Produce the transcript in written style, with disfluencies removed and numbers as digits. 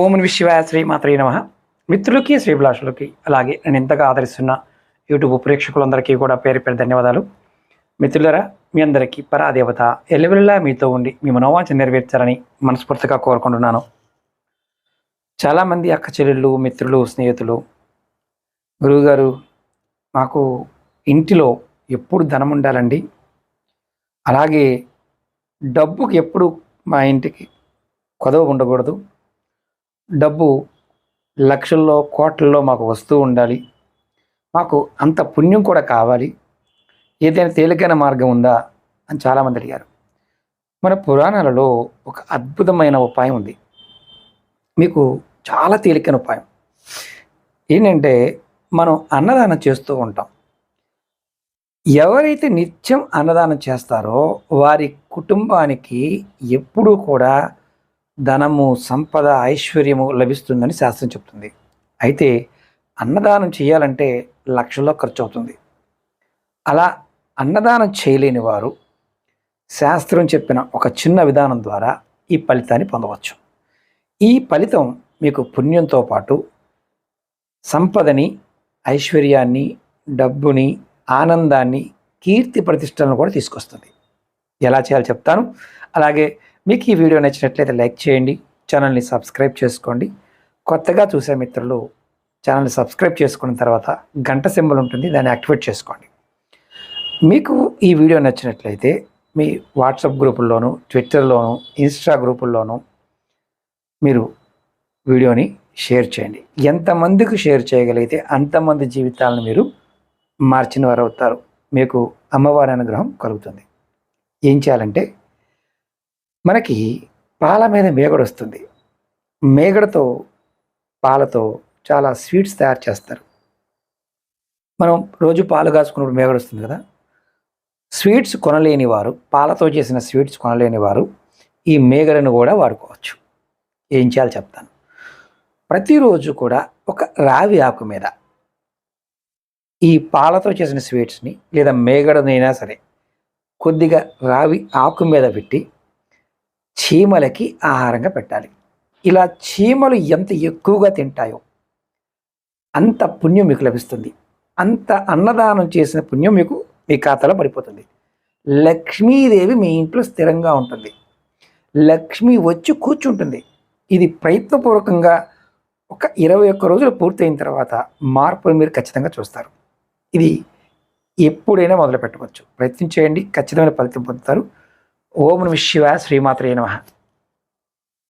ఓం నమః శివాయ శ్రీమాత్రే నమః. మిత్రులకి శ్రీభిలాషులకి అలాగే నేను ఎంతగా ఆదరిస్తున్న యూట్యూబ్ ప్రేక్షకులందరికీ కూడా పేరు పేరు ధన్యవాదాలు. మిత్రులరా, మీ అందరికీ పరాదేవత ఎల్లవెల్లా మీతో ఉండి మీ మనోవాంఛ నెరవేర్చాలని మనస్ఫూర్తిగా కోరుకుంటున్నాను. చాలామంది అక్క చెల్లెళ్ళు, మిత్రులు, స్నేహితులు, గురువుగారు మాకు ఇంటిలో ఎప్పుడు ధనం ఉండాలండి, అలాగే డబ్బుకి ఎప్పుడు మా ఇంటికి కొదవ ఉండకూడదు, డబ్బు లక్షల్లో కోట్లలో మాకు వస్తూ ఉండాలి, మాకు అంత పుణ్యం కూడా కావాలి, ఏదైనా తేలికైన మార్గం ఉందా అని చాలామంది అడిగారు. మన పురాణాలలో ఒక అద్భుతమైన ఉపాయం ఉంది, మీకు చాలా తేలికైన ఉపాయం. ఏంటంటే మనం అన్నదానం చేస్తూ ఉంటాం. ఎవరైతే నిత్యం అన్నదానం చేస్తారో వారి కుటుంబానికి ఎప్పుడూ కూడా ధనము, సంపద, ఐశ్వర్యము లభిస్తుందని శాస్త్రం చెప్తుంది. అయితే అన్నదానం చేయాలంటే లక్షల్లో ఖర్చు అవుతుంది. అలా అన్నదానం చేయలేని వారు శాస్త్రం చెప్పిన ఒక చిన్న విధానం ద్వారా ఈ ఫలితాన్ని పొందవచ్చు. ఈ ఫలితం మీకు పుణ్యంతో పాటు సంపదని, ఐశ్వర్యాన్ని, డబ్బుని, ఆనందాన్ని, కీర్తి ప్రతిష్టలను కూడా తీసుకొస్తుంది. ఎలా చేయాలో చెప్తాను. అలాగే మీకు ఈ వీడియో నచ్చినట్లయితే లైక్ చేయండి, ఛానల్ని సబ్స్క్రైబ్ చేసుకోండి. కొత్తగా చూసే మిత్రులు ఛానల్ని సబ్స్క్రైబ్ చేసుకున్న తర్వాత గంట సింబల్ ఉంటుంది, దాన్ని యాక్టివేట్ చేసుకోండి. మీకు ఈ వీడియో నచ్చినట్లయితే మీ వాట్సాప్ గ్రూపుల్లోనూ, ట్విట్టర్లోనూ, ఇన్స్టా గ్రూపుల్లోనూ మీరు వీడియోని షేర్ చేయండి. ఎంతమందికి షేర్ చేయగలిగితే అంతమంది జీవితాలను మీరు మార్చిన వారు అవుతారు. మీకు అమ్మవారి అనుగ్రహం కలుగుతుంది. ఏం చేయాలంటే, మనకి పాల మీద మేగడ వస్తుంది. మేగడతో, పాలతో చాలా స్వీట్స్ తయారు చేస్తారు. మనం రోజు పాలు కాచుకున్నప్పుడు మేగడ వస్తుంది కదా. స్వీట్స్ కొనలేని వారు, పాలతో చేసిన స్వీట్స్ కొనలేని వారు ఈ మేగడను కూడా వాడుకోవచ్చు. ఏం చేయాలో చెప్తాను. ప్రతిరోజు కూడా ఒక రావి ఆకు మీద ఈ పాలతో చేసిన స్వీట్స్ని లేదా మేగడనైనా సరే కొద్దిగా రావి ఆకు మీద పెట్టి చీమలకి ఆహారంగా పెట్టాలి. ఇలా చీమలు ఎంత ఎక్కువగా తింటాయో అంత పుణ్యం మీకు లభిస్తుంది. అంత అన్నదానం చేసిన పుణ్యం మీకు మీ ఖాతాలో పడిపోతుంది. లక్ష్మీదేవి మీ ఇంట్లో స్థిరంగా ఉంటుంది. లక్ష్మి వచ్చి కూర్చుంటుంది. ఇది ప్రయత్నపూర్వకంగా ఒక 21 రోజులు పూర్తయిన తర్వాత మార్పులు మీరు ఖచ్చితంగా చూస్తారు. ఇది ఎప్పుడైనా మొదలు పెట్టవచ్చు. ప్రయత్నం చేయండి, ఖచ్చితమైన ఫలితం పొందుతారు. ఓం నమః శివాయ శ్రీమాత్రే నమః.